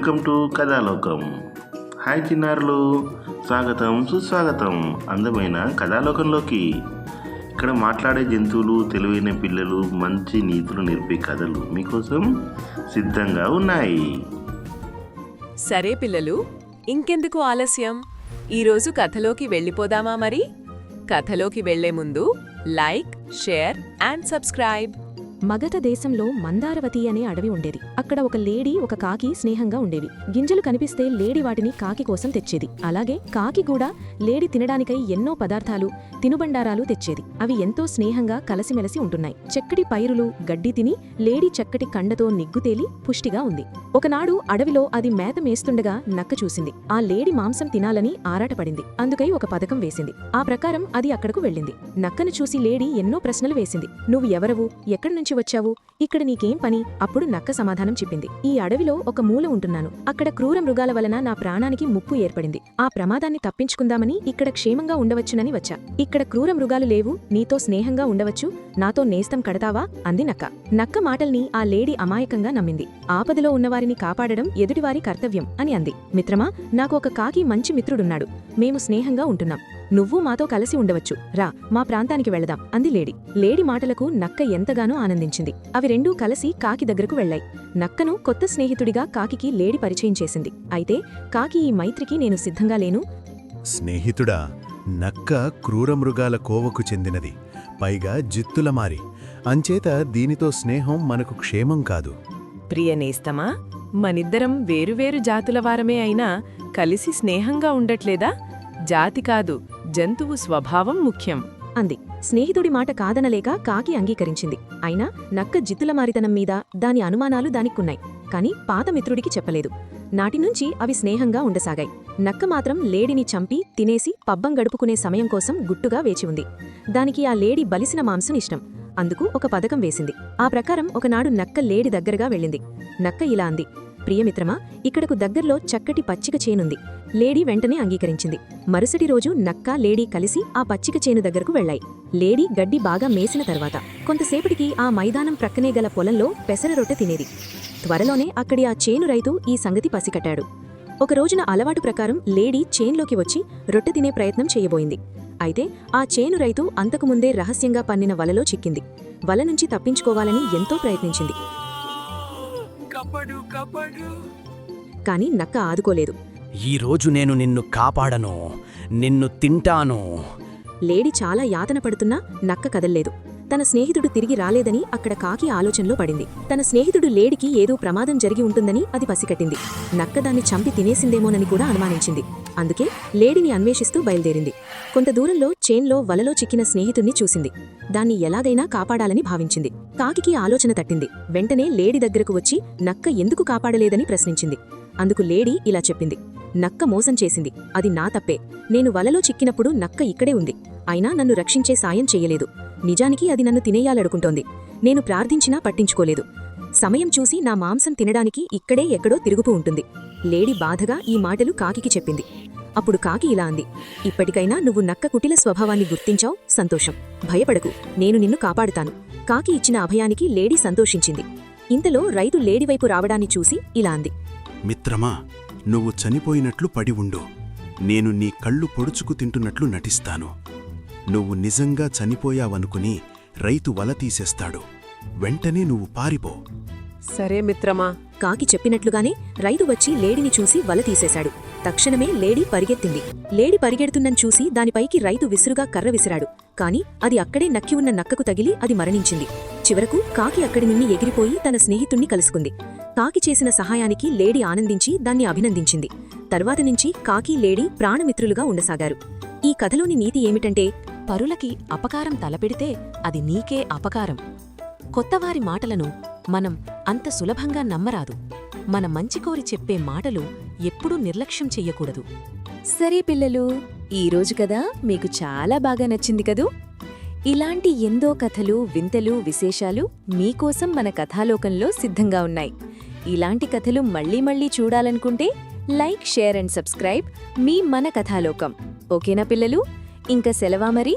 Welcome to Kathalokam. Hi చిన్నారులు, స్వాగతం సుస్వాగతం అందమైన కథాలోకంలోకి. ఇక్కడ మాట్లాడే జంతువులు, తెలివైన పిల్లలు, మంచి నీతులు నేర్పే కథలు మీకోసం సిద్ధంగా ఉన్నాయి. సరే పిల్లలు, ఇంకెందుకు ఆలస్యం, ఈరోజు కథలోకి వెళ్ళిపోదామా? మరి కథలోకి వెళ్లే ముందు like, share and subscribe. Magadha దేశంలో మందారవతి అనే అడవి ఉండేది. అక్కడ ఒక లేడీ, ఒక కాకి స్నేహంగా ఉండేవి. గింజలు కనిపిస్తే లేడీ వాటిని కాకి కోసం తెచ్చేది. అలాగే కాకి కూడా లేడీ తినడానికై ఎన్నో పదార్థాలు, తినుబండారాలు తెచ్చేది. అవి ఎంతో స్నేహంగా కలసిమెలసి ఉంటున్నాయి. చక్కటి పైరులు, గడ్డి తిని లేడీ చక్కటి కండతో నిగ్గుతేలి పుష్టిగా ఉంది. ఒకనాడు అడవిలో అది మేత మేస్తుండగా నక్క చూసింది. ఆ లేడీ మాంసం తినాలని ఆరాటపడింది. అందుకై ఒక పథకం వేసింది. ఆ ప్రకారం అది అక్కడకు వెళ్ళింది. నక్కను చూసి లేడీ ఎన్నో ప్రశ్నలు వేసింది. నువ్వు ఎవరవు? ఎక్కడి నుంచి వచ్చావు? ఇక్కడ నీకేం పని? అప్పుడు నక్క సమాధానం చెప్పింది. ఈ అడవిలో ఒక మూల ఉంటున్నాను. అక్కడ క్రూర మృగాల వలన నా ప్రాణానికి ముప్పు ఏర్పడింది. ఆ ప్రమాదాన్ని తప్పించుకుందామని ఇక్కడ క్షేమంగా ఉండవచ్చునని వచ్చా. ఇక్కడ క్రూర మృగాలు లేవు, నీతో స్నేహంగా ఉండవచ్చు, నాతో నేస్తం కడతావా? అంది నక్క. నక్క మాటల్ని ఆ లేడీ అమాయకంగా నమ్మింది. ఆపదలో ఉన్నవారిని కాపాడడం ఎదుటివారి కర్తవ్యం అని అంది. మిత్రమా, నాకు ఒక కాకి మంచి మిత్రుడున్నాడు. మేము స్నేహంగా ఉంటున్నాం. నువ్వు మాతో కలిసి ఉండవచ్చు, రా మా ప్రాంతానికి వెళదాం అంది లేడీ. లేడీ మాటలకు నక్క ఎంతగానో ఆనందించింది. అవి రెండూ కలిసి కాకి దగ్గరకు వెళ్లాయి. నక్కను కొత్త స్నేహితుడిగా కాకికి లేడీ పరిచయం చేసింది. అయితే కాకి ఈ మైత్రికి నేను సిద్ధంగా లేను. స్నేహితుడా, నక్క క్రూరమృగాల కోవకు చెందినది, పైగా జిత్తులమారి. అంచేత దీనితో స్నేహం మనకు క్షేమం కాదు. ప్రియనేస్తమా, మనిద్దరం వేరువేరు జాతులవారమే అయినా కలిసి స్నేహంగా ఉండట్లేదా? జాతి కాదు, జంతువు స్వభావం ముఖ్యం అంది. స్నేహితుడి మాట కాదనలేక కాకి అంగీకరించింది. అయినా నక్క జిత్తులమారితనం మీద దాని అనుమానాలు దానికున్నాయి. కాని పాత మిత్రుడికి చెప్పలేదు. నాటినుంచి అవి స్నేహంగా ఉండసాగాయి. నక్క మాత్రం లేడీని చంపి తినేసి పబ్బం గడుపుకునే సమయం కోసం గుట్టుగా వేచి ఉంది. దానికి ఆ లేడీ బలిసిన మాంసం ఇష్టం. అందుకు ఒక పథకం వేసింది. ఆ ప్రకారం ఒకనాడు నక్క లేడీ దగ్గరగా వెళ్ళింది. నక్క ఇలా అంది. ప్రియమిత్రమా, ఇక్కడకు దగ్గర్లో చక్కటి పచ్చిక చేనుంది. లేడీ వెంటనే అంగీకరించింది. మరుసటి రోజు నక్క, లేడీ కలిసి ఆ పచ్చిక చేను దగ్గరకు వెళ్లాయి. లేడీ గడ్డి బాగా మేసిన తర్వాత కొంతసేపటికి ఆ మైదానం ప్రక్కనే గల పొలంలో పెసర రొట్టె తినేది. త్వరలోనే అక్కడి ఆ చేను రైతు ఈ సంగతి పసికట్టాడు. ఒక రోజున అలవాటు ప్రకారం లేడీ చేన్లోకి వచ్చి రొట్టె తినే ప్రయత్నం చేయబోయింది. అయితే ఆ చేను రైతు అంతకుముందే రహస్యంగా పన్నిన వలలో చిక్కింది. వల నుంచి తప్పించుకోవాలని ఎంతో ప్రయత్నించింది. కాని నక్క ఆదుకోలేదు. ఈరోజు నేను నిన్ను కాపాడను, నిన్ను తింటాను. లేడీ చాలా యాతన పడుతున్నా నక్క కదల్లేదు. తన స్నేహితుడు తిరిగి రాలేదని అక్కడ కాకి ఆలోచనలో పడింది. తన స్నేహితుడు లేడీకి ఏదో ప్రమాదం జరిగి ఉంటుందని అది పసికట్టింది. నక్క దాన్ని చంపి తినేసిందేమోనని కూడా అనుమానించింది. అందుకే లేడీని అన్వేషిస్తూ బయలుదేరింది. కొంత దూరంలో చేన్లో వలలో చిక్కిన స్నేహితుణ్ణి చూసింది. దాన్ని ఎలాగైనా కాపాడాలని భావించింది. కాకికి ఆలోచన తట్టింది. వెంటనే లేడీ దగ్గరకు వచ్చి నక్క ఎందుకు కాపాడలేదని ప్రశ్నించింది. అందుకు లేడీ ఇలా చెప్పింది. నక్క మోసం చేసింది, అది నా తప్పే. నేను వలలో చిక్కినప్పుడు నక్క ఇక్కడే ఉంది. అయినా నన్ను రక్షించే సాయం చెయ్యలేదు. నిజానికి అది నన్ను తినేయాలడుకుంటోంది. నేను ప్రార్థించినా పట్టించుకోలేదు. సమయం చూసి నా మాంసం తినడానికి ఇక్కడే ఎక్కడో తిరుగుతూ ఉంటుంది. లేడీ బాధగా ఈ మాటలు కాకికి చెప్పింది. అప్పుడు కాకి ఇలా అంది. ఇప్పటికైనా నువ్వు నక్క కుటిల స్వభావాన్ని గుర్తించావు, సంతోషం. భయపడకు, నేను నిన్ను కాపాడుతాను. కాకి ఇచ్చిన అభయానికి లేడీ సంతోషించింది. ఇంతలో రైతు లేడీవైపు రావడాన్ని చూసి ఇలా అంది. మిత్రమా, నువ్వు చనిపోయినట్లు పడి ఉండు. నేను నీ కళ్ళు పొడుచుకు తింటున్నట్లు నటిస్తాను. నువ్వు నిజంగా చనిపోయావనుకుని రైతు వల తీసేస్తాడు. వెంటనే నువ్వు పారిపో. సరే మిత్రమా. కాకి చెప్పినట్లుగానే రైతు వచ్చి లేడీని చూసి వల తీసేశాడు. తక్షణమే లేడీ పరిగెత్తింది. లేడీ పరిగెడుతుందని చూసి దానిపైకి రైతు విసురుగా కర్ర విసిరాడు. కాని అది అక్కడే నక్కి ఉన్న నక్కకు తగిలి అది మరణించింది. చివరకు కాకి అక్కడి నుండి ఎగిరిపోయి తన స్నేహితుణ్ణి కలుసుకుంది. కాకి చేసిన సహాయానికి లేడీ ఆనందించి దాన్ని అభినందించింది. తర్వాత నుంచి కాకి, లేడీ ప్రాణమిత్రులుగా ఉండసాగారు. ఈ కథలోని నీతి ఏమిటంటే, పరులకి అపకారం తలపెడితే అది నీకే అపకారం. కొత్తవారి మాటలను మనం అంత సులభంగా నమ్మరాదు. మన మంచికోరి చెప్పే మాటలు ఎప్పుడూ నిర్లక్ష్యం చెయ్యకూడదు. సరే పిల్లలు, ఈరోజు కదా మీకు చాలా బాగా నచ్చింది కదూ? ఇలాంటి ఎందో కథలు, వింతలు, విశేషాలు మీకోసం మన కథాలోకంలో సిద్ధంగా ఉన్నాయి. ఇలాంటి కథలు మళ్ళీ మళ్ళీ చూడాలనుకుంటే లైక్, షేర్ అండ్ సబ్స్క్రైబ్ మీ మన కథాలోకం. ఓకేనా పిల్లలు? ఇంక సెలవా మరి.